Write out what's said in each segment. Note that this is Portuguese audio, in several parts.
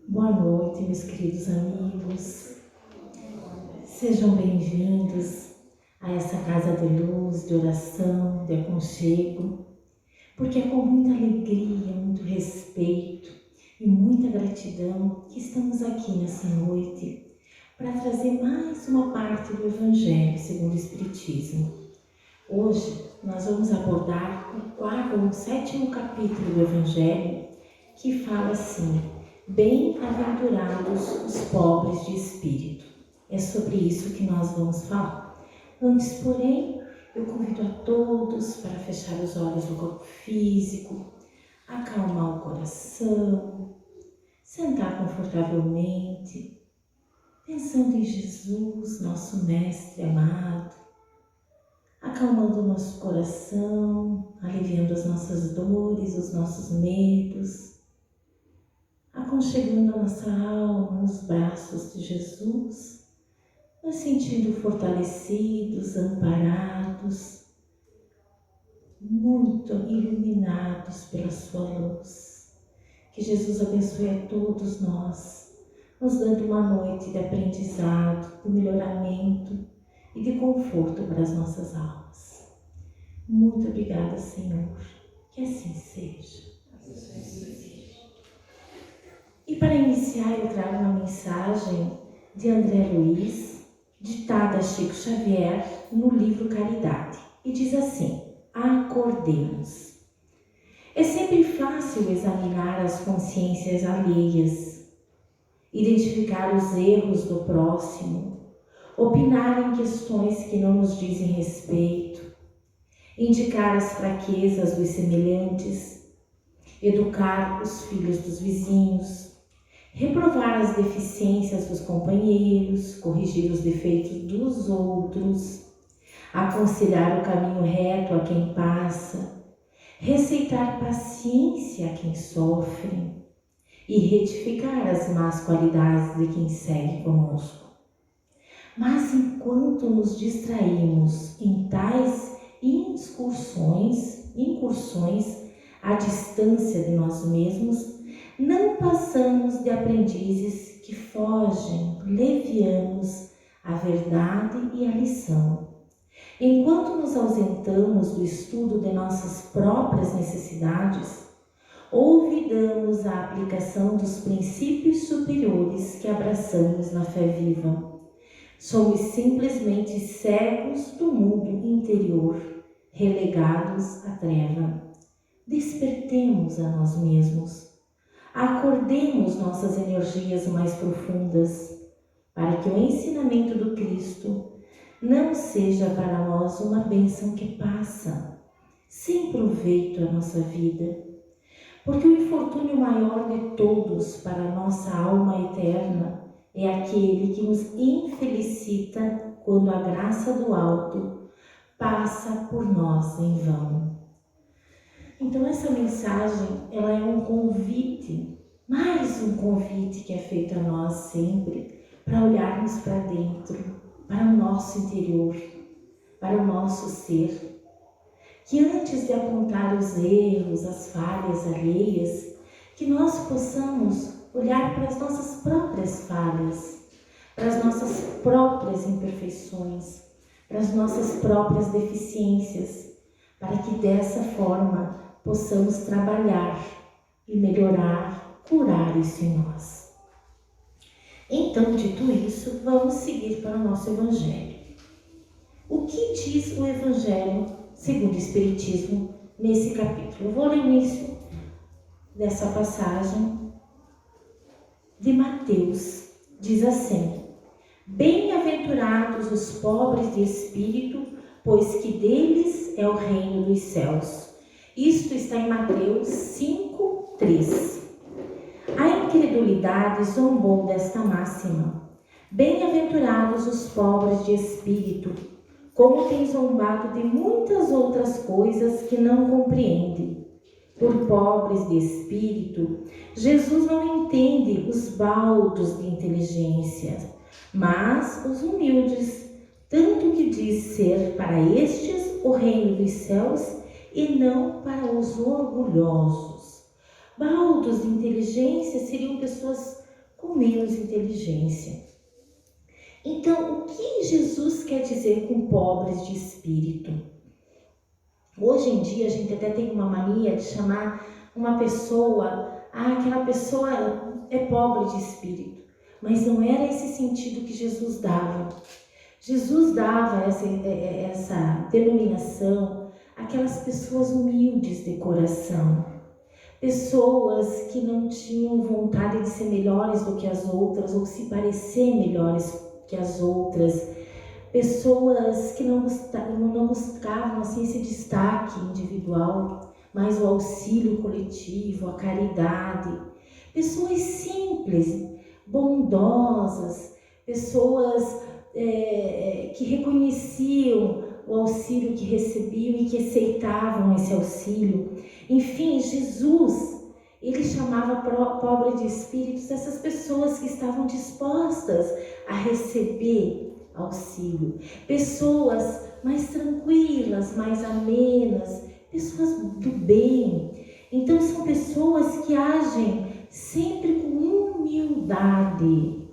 Boa noite, meus queridos amigos. Sejam bem-vindos a essa casa de luz, de oração, de aconchego, porque é com muita alegria, muito respeito e muita gratidão que estamos aqui nessa noite para trazer mais uma parte do Evangelho segundo o Espiritismo. Hoje nós vamos abordar o 7º capítulo do Evangelho, que fala assim: bem-aventurados os pobres de espírito. É sobre isso que nós vamos falar. Antes, porém, eu convido a todos para fechar os olhos do corpo físico, acalmar o coração, sentar confortavelmente, pensando em Jesus, nosso Mestre amado, acalmando o nosso coração, aliviando as nossas dores, os nossos medos, aconchegando a nossa alma nos braços de Jesus, nos sentindo fortalecidos, amparados, muito iluminados pela sua luz. Que Jesus abençoe a todos nós, nos dando uma noite de aprendizado, de melhoramento e de conforto para as nossas almas. Muito obrigada, Senhor. Que assim seja. E para iniciar, eu trago uma mensagem de André Luiz, ditada a Chico Xavier no livro Caridade. E diz assim: acordemos. É sempre fácil examinar as consciências alheias, identificar os erros do próximo, opinar em questões que não nos dizem respeito, indicar as fraquezas dos semelhantes, educar os filhos dos vizinhos, reprovar as deficiências dos companheiros, corrigir os defeitos dos outros, aconselhar o caminho reto a quem passa, receitar paciência a quem sofre e retificar as más qualidades de quem segue conosco. Mas enquanto nos distraímos em tais incursões à distância de nós mesmos, não passamos de aprendizes que fogem levianos à verdade e à lição. Enquanto nos ausentamos do estudo de nossas próprias necessidades, olvidamos a aplicação dos princípios superiores que abraçamos na fé viva. Somos simplesmente cegos do mundo interior, relegados à treva. Despertemos a nós mesmos. Acordemos nossas energias mais profundas, para que o ensinamento do Cristo não seja para nós uma bênção que passa, sem proveito à nossa vida. Porque o infortúnio maior de todos para a nossa alma eterna é aquele que nos infelicita quando a graça do alto passa por nós em vão. Então essa mensagem, ela é um convite, mais um convite que é feito a nós sempre, para olharmos para dentro, para o nosso interior, para o nosso ser. Que antes de apontar os erros, as falhas alheias, que nós possamos olhar para as nossas próprias falhas, para as nossas próprias imperfeições, para as nossas próprias deficiências, para que dessa forma possamos trabalhar e melhorar, curar isso em nós. Então, dito isso, vamos seguir para o nosso Evangelho. O que diz o Evangelho segundo o Espiritismo nesse capítulo? Eu vou ler o início dessa passagem de Mateus. Diz assim: bem-aventurados os pobres de espírito, pois que deles é o reino dos céus. Isto está em Mateus 5:3. A incredulidade zombou desta máxima: bem-aventurados os pobres de espírito, como tem zombado de muitas outras coisas que não compreende. Por pobres de espírito, Jesus não entende os baldos de inteligência, mas os humildes, tanto que diz ser para estes o reino dos céus e não para os orgulhosos. Baldos de inteligência seriam pessoas ou menos inteligência. Então, o que Jesus quer dizer com pobres de espírito? Hoje em dia, a gente até tem uma mania de chamar uma pessoa, aquela pessoa é pobre de espírito. Mas não era esse sentido que Jesus dava. Jesus dava essa denominação àquelas pessoas humildes de coração. Pessoas que não tinham vontade de ser melhores do que as outras ou se parecer melhores que as outras. Pessoas que não buscavam assim, esse destaque individual, mas o auxílio coletivo, a caridade. Pessoas simples, bondosas, pessoas que reconheciam o auxílio que recebiam e que aceitavam esse auxílio. Enfim, Jesus, ele chamava pobre de espíritos essas pessoas que estavam dispostas a receber auxílio. Pessoas mais tranquilas, mais amenas, pessoas do bem. Então são pessoas que agem sempre com humildade,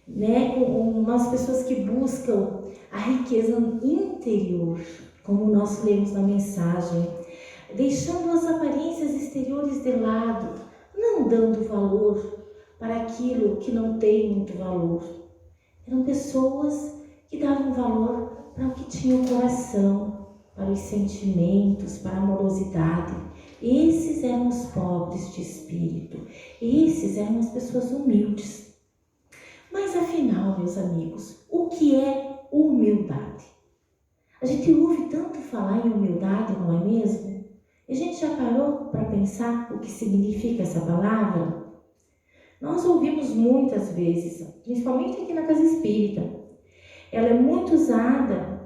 né? Umas pessoas que buscam a riqueza interior, como nós lemos na mensagem, deixando as aparências exteriores de lado, não dando valor para aquilo que não tem muito valor. Eram pessoas que davam valor para o que tinha o coração, para os sentimentos, para a amorosidade. Esses eram os pobres de espírito, esses eram as pessoas humildes. Mas afinal, meus amigos, o que é humildade? A gente ouve tanto falar em humildade, não é mesmo? E a gente já parou para pensar o que significa essa palavra? Nós ouvimos muitas vezes, principalmente aqui na Casa Espírita. Ela é muito usada,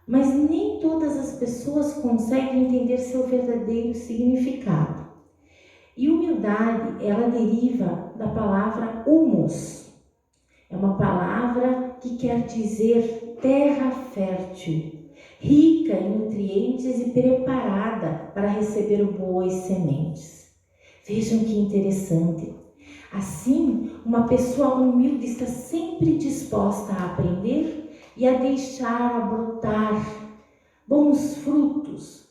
mas nem todas as pessoas conseguem entender seu verdadeiro significado. E humildade, ela deriva da palavra humus. É uma palavra que quer dizer terra fértil, rica em nutrientes e preparada para receber boas sementes. Vejam que interessante. Assim, uma pessoa humilde está sempre disposta a aprender e a deixar brotar bons frutos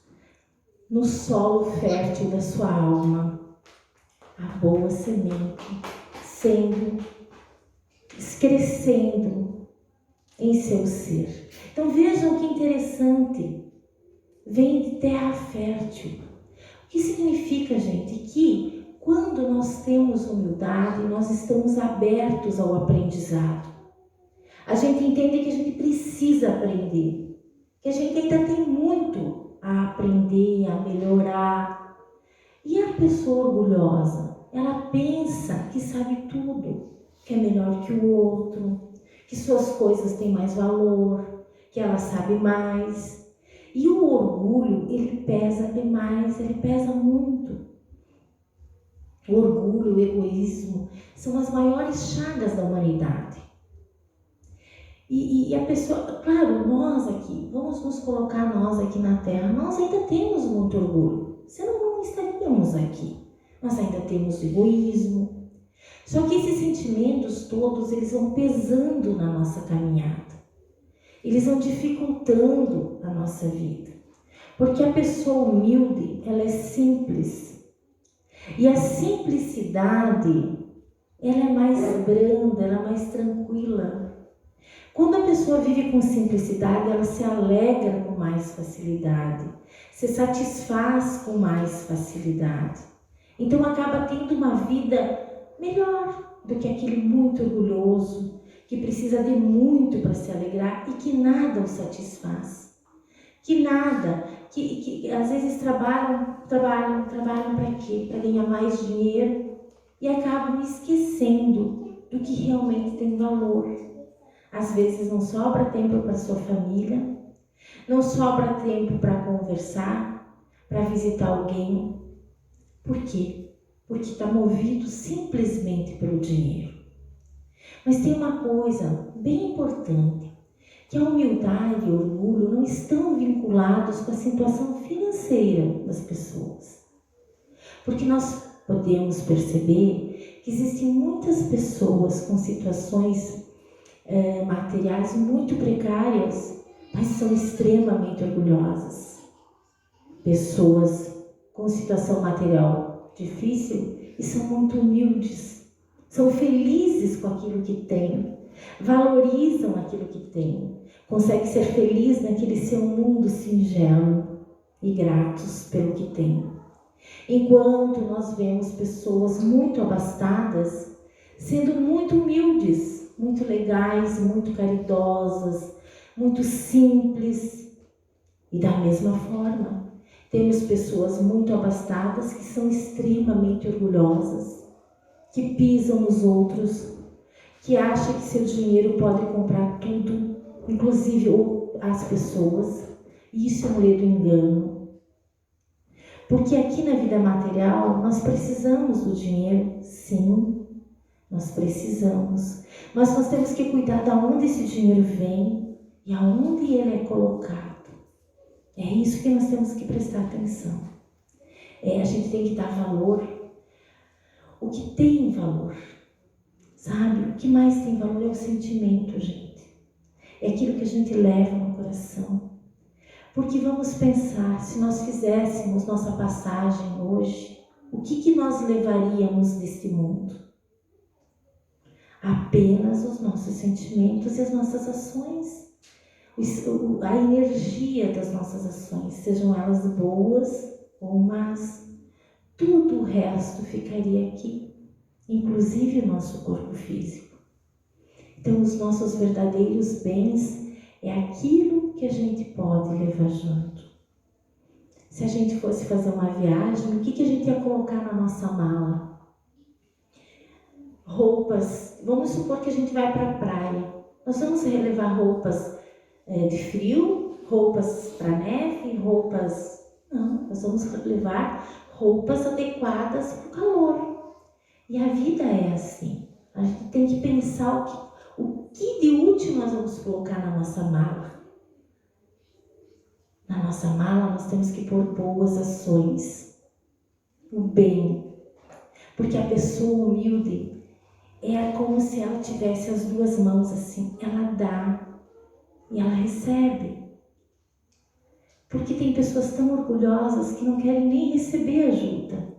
no solo fértil da sua alma. A boa semente crescendo em seu ser. Então vejam que interessante. Vem de terra fértil. O que significa, gente? Que quando nós temos humildade, nós estamos abertos ao aprendizado. A gente entende que a gente precisa aprender, que a gente ainda tem muito a aprender, a melhorar. E a pessoa orgulhosa, ela pensa que sabe tudo, que é melhor que o outro, que suas coisas têm mais valor, que ela sabe mais. E o orgulho, ele pesa demais, ele pesa muito. O orgulho, o egoísmo, são as maiores chagas da humanidade. E a pessoa, claro, nós aqui, vamos nos colocar nós aqui na Terra, nós ainda temos muito orgulho, senão não estaríamos aqui. Nós ainda temos egoísmo. Só que esses sentimentos todos, eles vão pesando na nossa caminhada. Eles vão dificultando a nossa vida. Porque a pessoa humilde, ela é simples. E a simplicidade, ela é mais branda, ela é mais tranquila. Quando a pessoa vive com simplicidade, ela se alegra com mais facilidade, se satisfaz com mais facilidade. Então acaba tendo uma vida melhor do que aquele muito orgulhoso, que precisa de muito para se alegrar e que nada o satisfaz. Que nada, que às vezes trabalham para quê? Para ganhar mais dinheiro e acabam esquecendo do que realmente tem valor. Às vezes não sobra tempo para sua família, não sobra tempo para conversar, para visitar alguém. Por quê? Porque está movido simplesmente pelo dinheiro. Mas tem uma coisa bem importante, que a humildade e o orgulho não estão vinculados com a situação financeira das pessoas. Porque nós podemos perceber que existem muitas pessoas com situações materiais muito precárias, mas são extremamente orgulhosas. Pessoas com situação material difícil e são muito humildes, são felizes com aquilo que têm, valorizam aquilo que têm, conseguem ser felizes naquele seu mundo singelo e gratos pelo que têm. Enquanto nós vemos pessoas muito abastadas sendo muito humildes, muito legais, muito caridosas, muito simples. E da mesma forma, temos pessoas muito abastadas que são extremamente orgulhosas, que pisam nos outros, que acham que seu dinheiro pode comprar tudo, inclusive as pessoas. E isso é um ledo engano. Porque aqui na vida material, nós precisamos do dinheiro, sim, nós precisamos. Mas nós temos que cuidar de onde esse dinheiro vem e aonde ele é colocado. É isso que nós temos que prestar atenção. A gente tem que dar valor. O que tem valor, sabe? O que mais tem valor é o sentimento, gente. É aquilo que a gente leva no coração. Porque vamos pensar, se nós fizéssemos nossa passagem hoje, o que nós levaríamos deste mundo? Apenas os nossos sentimentos e as nossas ações. A energia das nossas ações, sejam elas boas ou más. Tudo o resto ficaria aqui, inclusive o nosso corpo físico. Então, os nossos verdadeiros bens é aquilo que a gente pode levar junto. Se a gente fosse fazer uma viagem, o que a gente ia colocar na nossa mala? Roupas. Vamos supor que a gente vai para a praia. Nós vamos levar roupas de frio, roupas para neve, roupas... Não, nós vamos levar roupas adequadas para o calor. E a vida é assim. A gente tem que pensar o que de útil nós vamos colocar na nossa mala. Na nossa mala nós temos que pôr boas ações, o bem. Porque a pessoa humilde é como se ela tivesse as duas mãos assim, ela dá e ela recebe. Porque tem pessoas tão orgulhosas que não querem nem receber ajuda,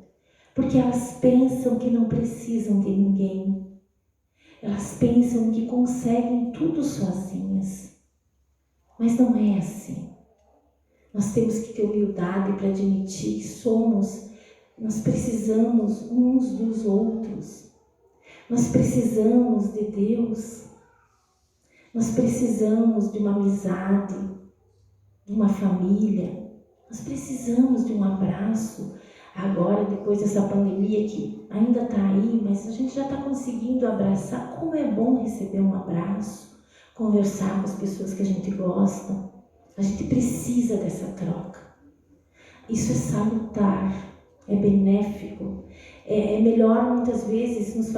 porque elas pensam que não precisam de ninguém. Elas pensam que conseguem tudo sozinhas. Mas não é assim. Nós temos que ter humildade para admitir que nós precisamos uns dos outros. Nós precisamos de Deus. Nós precisamos de uma amizade, de uma família. Nós precisamos de um abraço. Agora, depois dessa pandemia que ainda está aí, mas a gente já está conseguindo abraçar. Como é bom receber um abraço, conversar com as pessoas que a gente gosta. A gente precisa dessa troca. Isso é salutar, é benéfico, é melhor muitas vezes, nos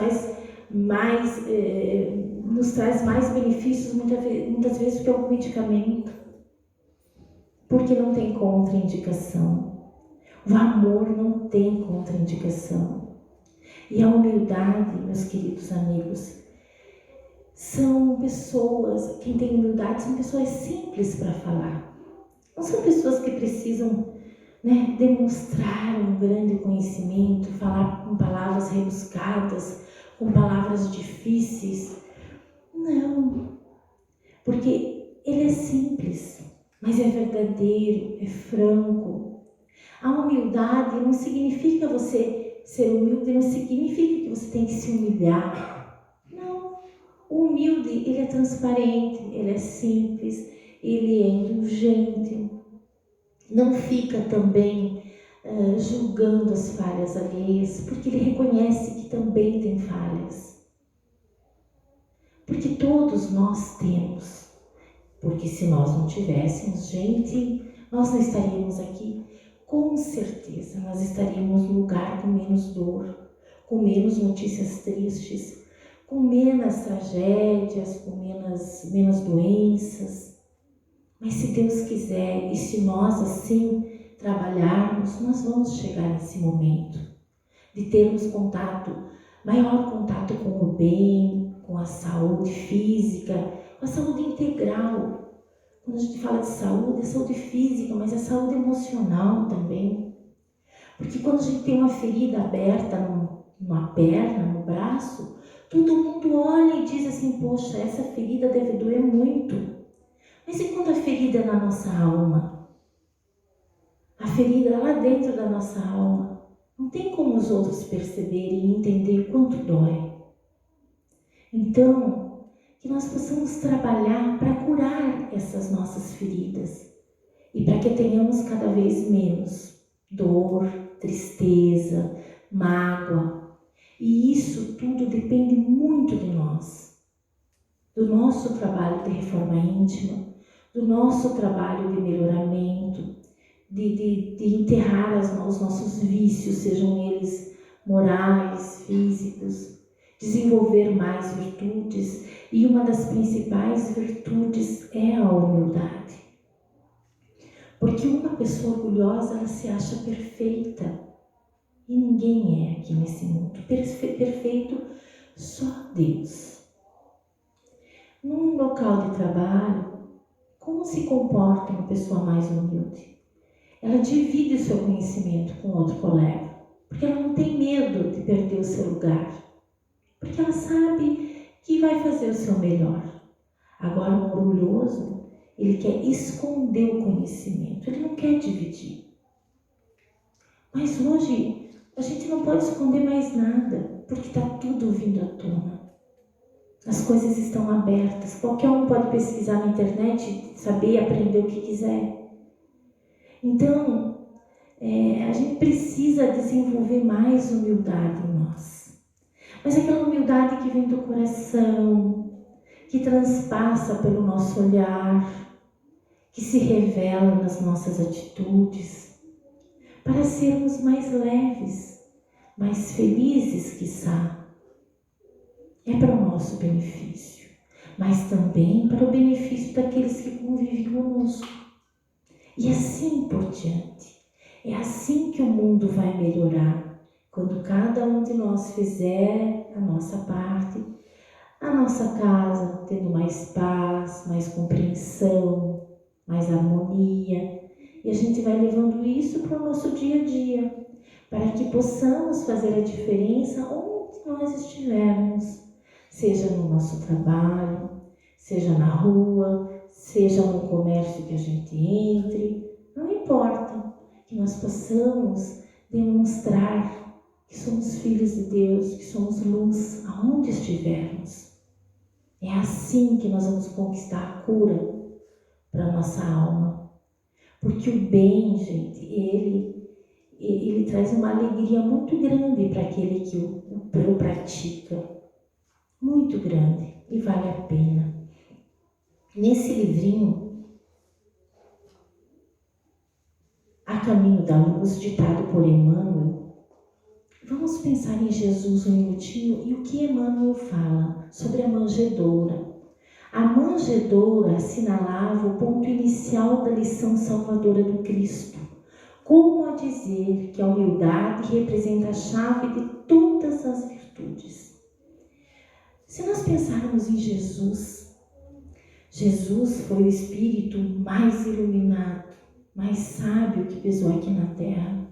traz mais benefícios muitas vezes do que algum medicamento. Porque não tem contraindicação. O amor não tem contraindicação. E a humildade, meus queridos amigos, são pessoas, quem tem humildade são pessoas simples para falar. Não são pessoas que precisam demonstrar um grande conhecimento, falar com palavras rebuscadas, com palavras difíceis. Não, porque ele é simples, mas é verdadeiro, é franco. A humildade não significa você ser humilde, não significa que você tem que se humilhar. Não, o humilde, ele é transparente, ele é simples, ele é indulgente. Não fica também julgando as falhas alheias, porque ele reconhece que também tem falhas. Porque todos nós temos. Porque se nós não tivéssemos, gente, nós não estaríamos aqui. Com certeza, nós estaríamos num lugar com menos dor, com menos notícias tristes, com menos tragédias, com menos doenças. Mas se Deus quiser, e se nós assim trabalharmos, nós vamos chegar nesse momento de termos contato maior contato com o bem, com a saúde física, com a saúde integral. Quando a gente fala de saúde, é saúde física, mas é saúde emocional também. Porque quando a gente tem uma ferida aberta numa perna, no braço, todo mundo olha e diz assim, poxa, essa ferida deve doer muito. Mas e quando a ferida é na nossa alma? A ferida é lá dentro da nossa alma. Não tem como os outros perceberem e entender quanto dói. Então, que nós possamos trabalhar para curar essas nossas feridas e para que tenhamos cada vez menos dor, tristeza, mágoa. E isso tudo depende muito de nós, do nosso trabalho de reforma íntima, do nosso trabalho de melhoramento, de enterrar os nossos vícios, sejam eles morais, físicos, desenvolver mais virtudes. E uma das principais virtudes é a humildade. Porque uma pessoa orgulhosa, ela se acha perfeita. E ninguém é aqui nesse mundo. Perfeito só Deus. Num local de trabalho, como se comporta uma pessoa mais humilde? Ela divide o seu conhecimento com outro colega. Porque ela não tem medo de perder o seu lugar. Porque ela sabe que vai fazer o seu melhor. Agora, um orgulhoso, ele quer esconder o conhecimento, ele não quer dividir. Mas hoje, a gente não pode esconder mais nada, porque está tudo vindo à tona. As coisas estão abertas, qualquer um pode pesquisar na internet, saber e aprender o que quiser. Então, a gente precisa desenvolver mais humildade em nós. Mas aquela humildade que vem do coração, que transpassa pelo nosso olhar, que se revela nas nossas atitudes, para sermos mais leves, mais felizes, quiçá. É para o nosso benefício, mas também para o benefício daqueles que convivem conosco. E assim por diante. É assim que o mundo vai melhorar, quando cada um de nós fizer a nossa parte, a nossa casa tendo mais paz, mais compreensão, mais harmonia. E a gente vai levando isso para o nosso dia a dia, para que possamos fazer a diferença onde nós estivermos, seja no nosso trabalho, seja na rua, seja no comércio que a gente entre, não importa, que nós possamos demonstrar que somos filhos de Deus, que somos luz aonde estivermos. É assim que nós vamos conquistar a cura para a nossa alma. Porque o bem, gente, ele traz uma alegria muito grande para aquele que o pratica. Muito grande e vale a pena. Nesse livrinho, A Caminho da Luz, ditado por Emmanuel, vamos pensar em Jesus um minutinho e o que Emmanuel fala sobre a manjedoura. A manjedoura assinalava o ponto inicial da lição salvadora do Cristo, como a dizer que a humildade representa a chave de todas as virtudes. Se nós pensarmos em Jesus, Jesus foi o espírito mais iluminado, mais sábio que pisou aqui na terra.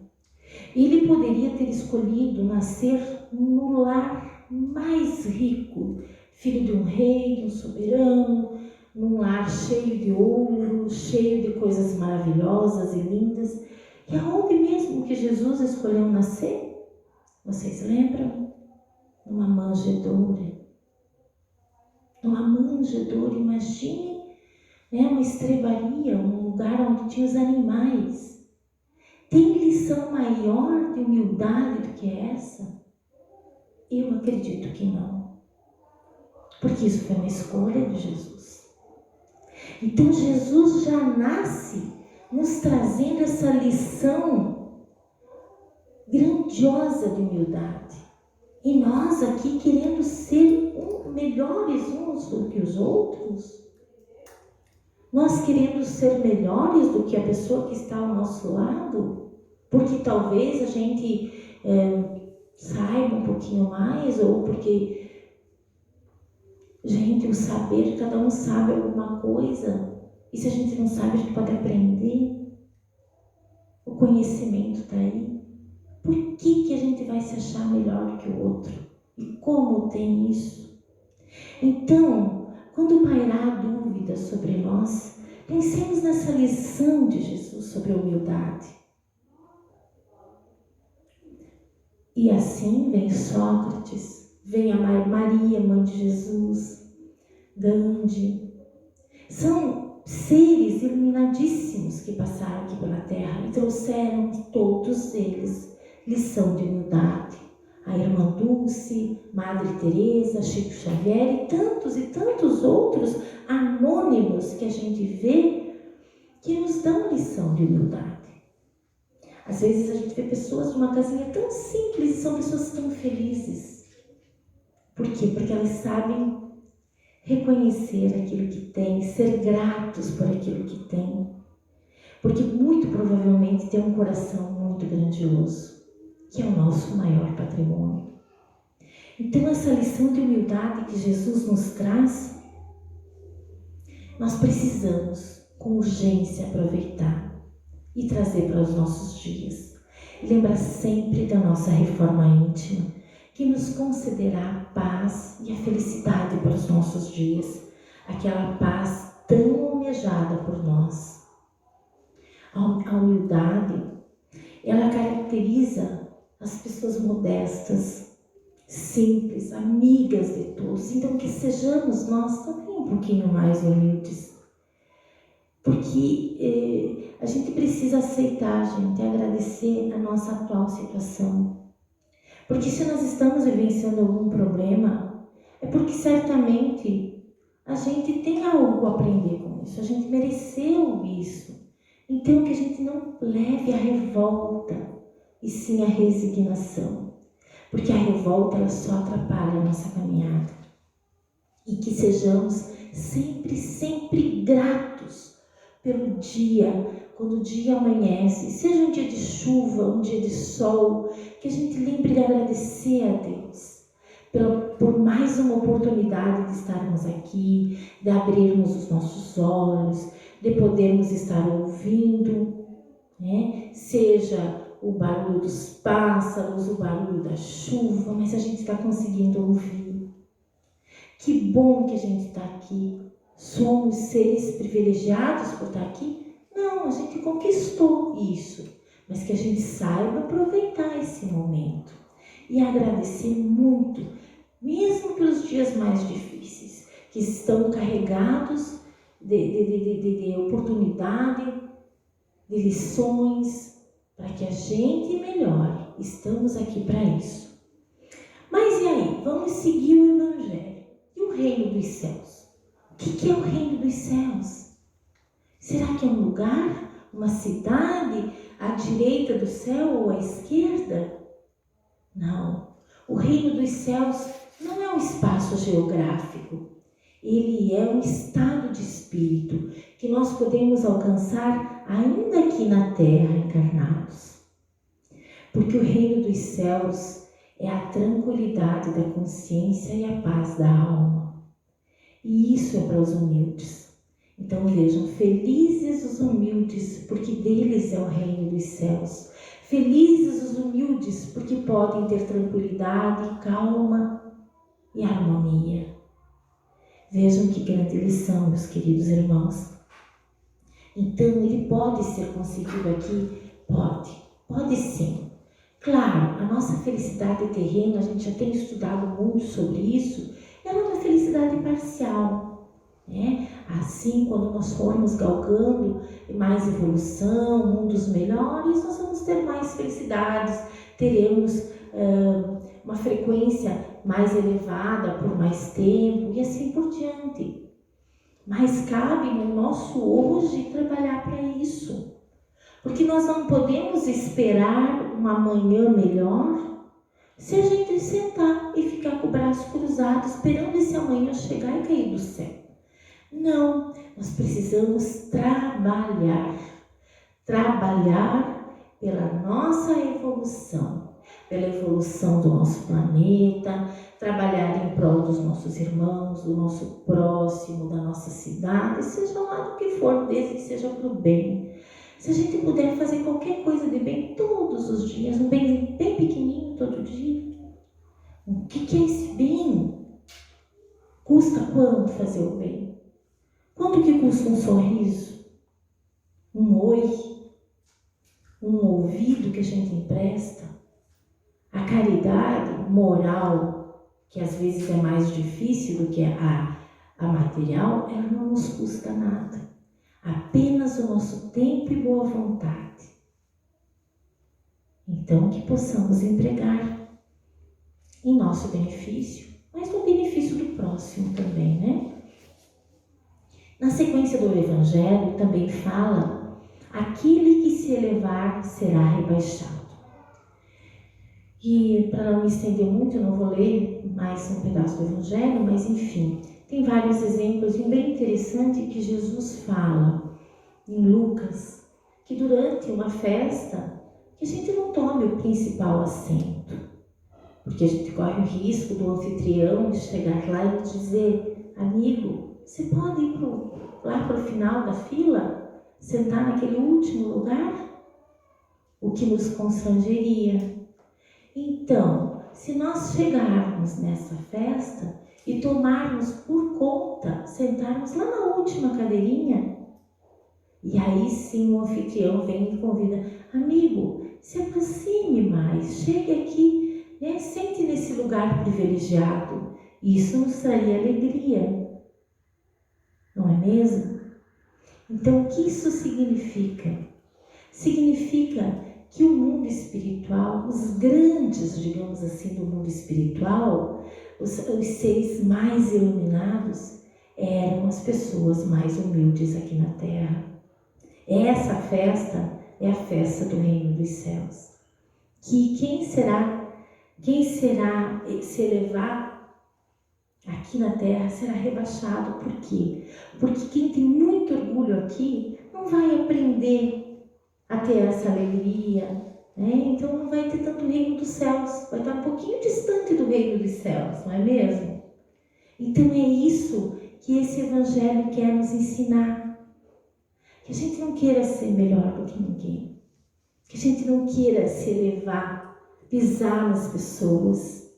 Ele poderia ter escolhido nascer no lar mais rico, filho de um rei, de um soberano, num lar cheio de ouro, cheio de coisas maravilhosas e lindas. E aonde mesmo que Jesus escolheu nascer? Vocês lembram? Numa manjedoura. Numa manjedoura, imagine, uma estrebaria, um lugar onde tinha os animais. Tem lição maior de humildade do que essa? Eu acredito que não. Porque isso foi uma escolha de Jesus. Então Jesus já nasce nos trazendo essa lição grandiosa de humildade. E nós aqui querendo ser melhores uns do que os outros. Nós querendo ser melhores do que a pessoa que está ao nosso lado. Porque talvez a gente saiba um pouquinho mais, ou porque, gente, o saber, cada um sabe alguma coisa, e se a gente não sabe, a gente pode aprender. O conhecimento está aí. Por que a gente vai se achar melhor do que o outro? E como tem isso? Então, quando pairar dúvidas sobre nós, pensemos nessa lição de Jesus sobre a humildade. E assim vem Sócrates, vem a Maria, mãe de Jesus, Gandhi. São seres iluminadíssimos que passaram aqui pela Terra e trouxeram todos eles lição de humildade. A Irmã Dulce, Madre Teresa, Chico Xavier e tantos outros anônimos que a gente vê que nos dão lição de humildade. Às vezes a gente vê pessoas numa casinha tão simples e são pessoas tão felizes. Por quê? Porque elas sabem reconhecer aquilo que têm, ser gratos por aquilo que têm. Porque muito provavelmente tem um coração muito grandioso, que é o nosso maior patrimônio. Então essa lição de humildade que Jesus nos traz, nós precisamos com urgência aproveitar e trazer para os nossos dias. E lembrar sempre da nossa reforma íntima, que nos concederá a paz e a felicidade para os nossos dias, aquela paz tão almejada por nós. A humildade, ela caracteriza as pessoas modestas, simples, amigas de todos. Então que sejamos nós também um pouquinho mais humildes. Porque a gente precisa aceitar, gente, e agradecer a nossa atual situação. Porque se nós estamos vivenciando algum problema, é porque certamente a gente tem algo a aprender com isso, a gente mereceu isso. Então que a gente não leve a revolta, e sim a resignação. Porque a revolta, ela só atrapalha a nossa caminhada. E que sejamos sempre gratos pelo dia, quando o dia amanhece, seja um dia de chuva, um dia de sol, que a gente lembre de agradecer a Deus por mais uma oportunidade de estarmos aqui, de abrirmos os nossos olhos, de podermos estar ouvindo, né? Seja o barulho dos pássaros, o barulho da chuva, mas a gente está conseguindo ouvir. Que bom que a gente está aqui. Somos seres privilegiados por estar aqui? Não, a gente conquistou isso. Mas que a gente saiba aproveitar esse momento. E agradecer muito, mesmo pelos dias mais difíceis, que estão carregados de oportunidade, de lições, para que a gente melhore. Estamos aqui para isso. Mas e aí? Vamos seguir o Evangelho. E o reino dos céus? O que é o reino dos céus? Será que é um lugar, uma cidade, à direita do céu ou à esquerda? Não. O reino dos céus não é um espaço geográfico. Ele é um estado de espírito que nós podemos alcançar ainda aqui na Terra, encarnados. Porque o reino dos céus é a tranquilidade da consciência e a paz da alma. E isso é para os humildes. Então vejam, felizes os humildes, porque deles é o reino dos céus. Felizes os humildes, porque podem ter tranquilidade, calma e harmonia. Vejam que grande lição, meus queridos irmãos. Então, ele pode ser conseguido aqui? Pode sim. Claro, a nossa felicidade terrena, a gente já tem estudado muito sobre isso, ela é uma felicidade parcial, né? Assim, quando nós formos galgando mais evolução, mundos melhores, nós vamos ter mais felicidades, teremos uma frequência mais elevada por mais tempo e assim por diante. Mas cabe no nosso hoje trabalhar para isso. Porque nós não podemos esperar um amanhã melhor se a gente sentar e ficar com o braço cruzado esperando esse amanhã chegar e cair do céu. Não, nós precisamos trabalhar pela nossa evolução, pela evolução do nosso planeta, trabalhar em prol dos nossos irmãos, do nosso próximo, da nossa cidade, seja lá do que for, desde que seja para o bem. Se a gente puder fazer qualquer coisa de bem todos os dias, um bem bem pequenininho todo dia, o que é esse bem? Custa quanto fazer o bem? Quanto que custa um sorriso? Um oi? Um ouvido que a gente empresta? A caridade moral, que às vezes é mais difícil do que a material, ela não nos custa nada. Apenas o nosso tempo e boa vontade. Então, que possamos empregar em nosso benefício, mas no benefício do próximo também, né? Na sequência do Evangelho também fala: aquele que se elevar será rebaixado. E para não me estender muito, eu não vou ler mais um pedaço do Evangelho, mas enfim, tem vários exemplos, e um bem interessante que Jesus fala em Lucas, que durante uma festa, que a gente não tome o principal assento, porque a gente corre o risco do anfitrião de chegar lá e dizer: amigo, você pode ir lá para o final da fila, sentar naquele último lugar? O que nos constrangeria. Então, se nós chegarmos nessa festa e tomarmos por conta, sentarmos lá na última cadeirinha, e aí sim o anfitrião vem e convida: amigo, se aproxime mais, chegue aqui, né? Sente nesse lugar privilegiado. Isso nos traria alegria, não é mesmo? Então, o que isso significa? Significa que o mundo espiritual, os grandes, digamos assim, do mundo espiritual, os seres mais iluminados, eram as pessoas mais humildes aqui na Terra. Essa festa é a festa do Reino dos Céus. Que quem será se elevar aqui na Terra será rebaixado. Por quê? Porque quem tem muito orgulho aqui não vai aprender a ter essa alegria, né? Então não vai ter tanto reino dos céus, vai estar um pouquinho distante do reino dos céus, não é mesmo? Então é isso que esse Evangelho quer nos ensinar, que a gente não queira ser melhor do que ninguém, que a gente não queira se elevar, pisar nas pessoas.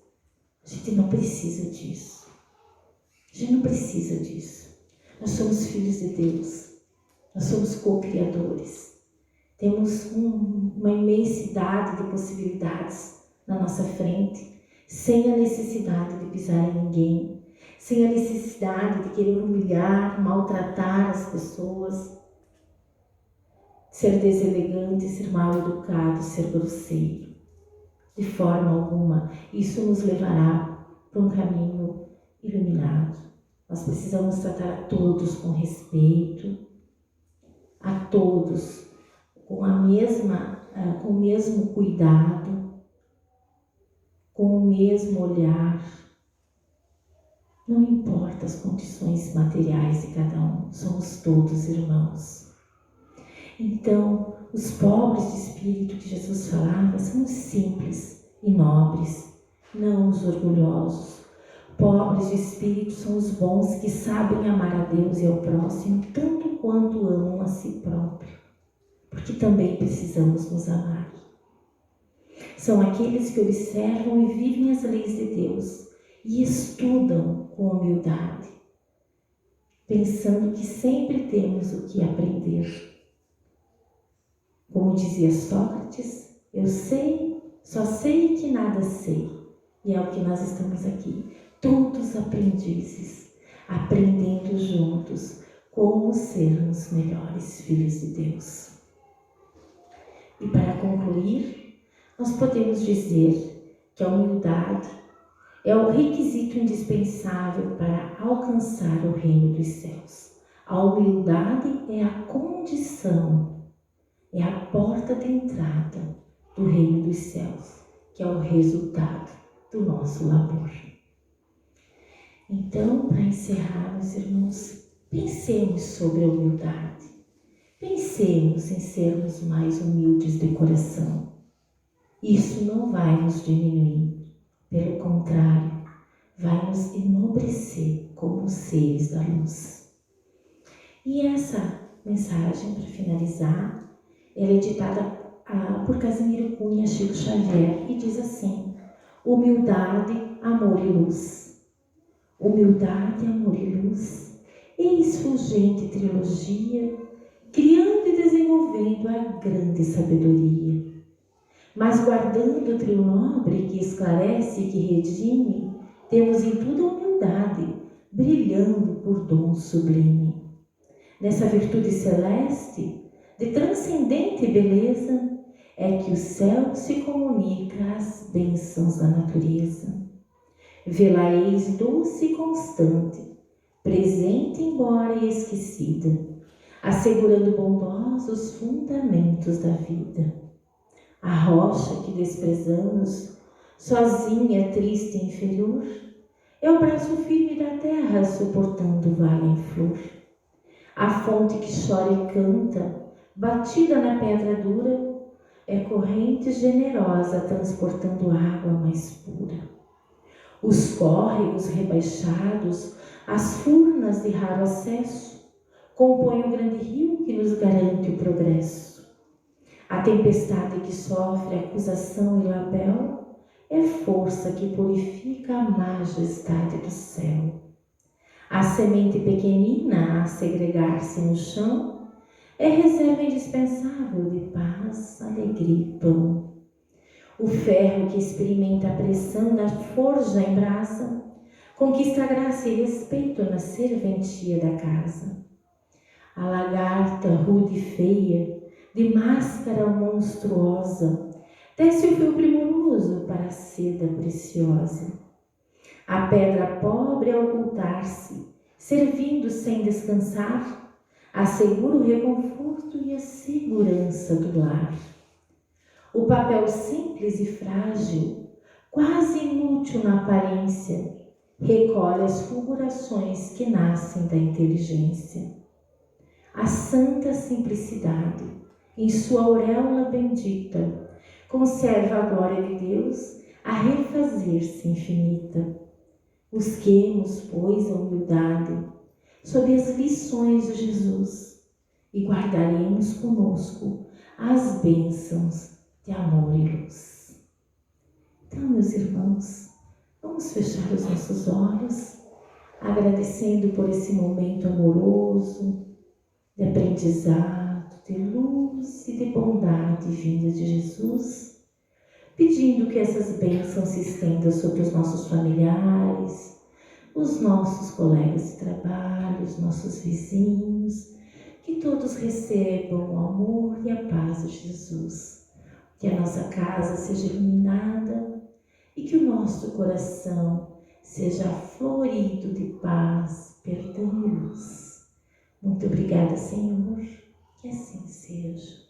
A gente não precisa disso, a gente não precisa disso. Nós somos filhos de Deus, nós somos co-criadores. Temos uma imensidade de possibilidades na nossa frente, sem a necessidade de pisar em ninguém, sem a necessidade de querer humilhar, maltratar as pessoas, ser deselegante, ser mal educado, ser grosseiro. De forma alguma, isso nos levará para um caminho iluminado. Nós precisamos tratar a todos com respeito, a todos com o mesmo cuidado, com o mesmo olhar. Não importa as condições materiais de cada um, somos todos irmãos. Então, os pobres de espírito que Jesus falava são os simples e nobres, não os orgulhosos. Pobres de espírito são os bons que sabem amar a Deus e ao próximo tanto quanto amam a si próprio, porque também precisamos nos amar. São aqueles que observam e vivem as leis de Deus e estudam com humildade, pensando que sempre temos o que aprender. Como dizia Sócrates, eu sei, só sei que nada sei. E é o que nós estamos aqui, todos aprendizes, aprendendo juntos como sermos melhores filhos de Deus. E para concluir, nós podemos dizer que a humildade é o requisito indispensável para alcançar o reino dos céus. A humildade é a condição, é a porta de entrada do reino dos céus, que é o resultado do nosso labor. Então, para encerrar, meus irmãos, pensemos sobre a humildade. Pensemos em sermos mais humildes de coração. Isso não vai nos diminuir, pelo contrário, vai nos enobrecer como seres da luz. E essa mensagem, para finalizar, ela é ditada por Casimiro Cunha Chico Xavier e diz assim: humildade, amor e luz. Humildade, amor e luz, eis fulgente trilogia, criando e desenvolvendo a grande sabedoria. Mas guardando o trio nobre que esclarece e que redime, temos em tudo a humildade, brilhando por dom sublime. Nessa virtude celeste, de transcendente beleza, é que o céu se comunica às bênçãos da natureza. Vê-la eis doce e constante, presente embora esquecida, assegurando bondosos fundamentos da vida. A rocha que desprezamos, sozinha, triste e inferior, é o braço firme da terra suportando o vale em flor. A fonte que chora e canta, batida na pedra dura, é corrente generosa transportando água mais pura. Os córregos rebaixados, as furnas de raro acesso, compõem o grande rio que nos garante o progresso. A tempestade que sofre acusação e label é força que purifica a majestade do céu. A semente pequenina a segregar-se no chão é reserva indispensável de paz, alegria e pão. O ferro que experimenta a pressão da forja em brasa conquista graça e respeito na serventia da casa. A lagarta rude e feia, de máscara monstruosa, tece o fio primoroso para a seda preciosa. A pedra pobre a ocultar-se, servindo sem descansar, assegura o reconforto e a segurança do lar. O papel simples e frágil, quase inútil na aparência, recolhe as fulgurações que nascem da inteligência. A santa simplicidade, em sua auréola bendita, conserva a glória de Deus a refazer-se infinita. Busquemos, pois, a humildade sob as lições de Jesus e guardaremos conosco as bênçãos de amor e luz. Então, meus irmãos, vamos fechar os nossos olhos, agradecendo por esse momento amoroso, de aprendizado, de luz e de bondade vinda de Jesus, pedindo que essas bênçãos se estendam sobre os nossos familiares, os nossos colegas de trabalho, os nossos vizinhos, que todos recebam o amor e a paz de Jesus, que a nossa casa seja iluminada e que o nosso coração seja florido de paz, perdão e luz. Muito obrigada, Senhor, que assim seja.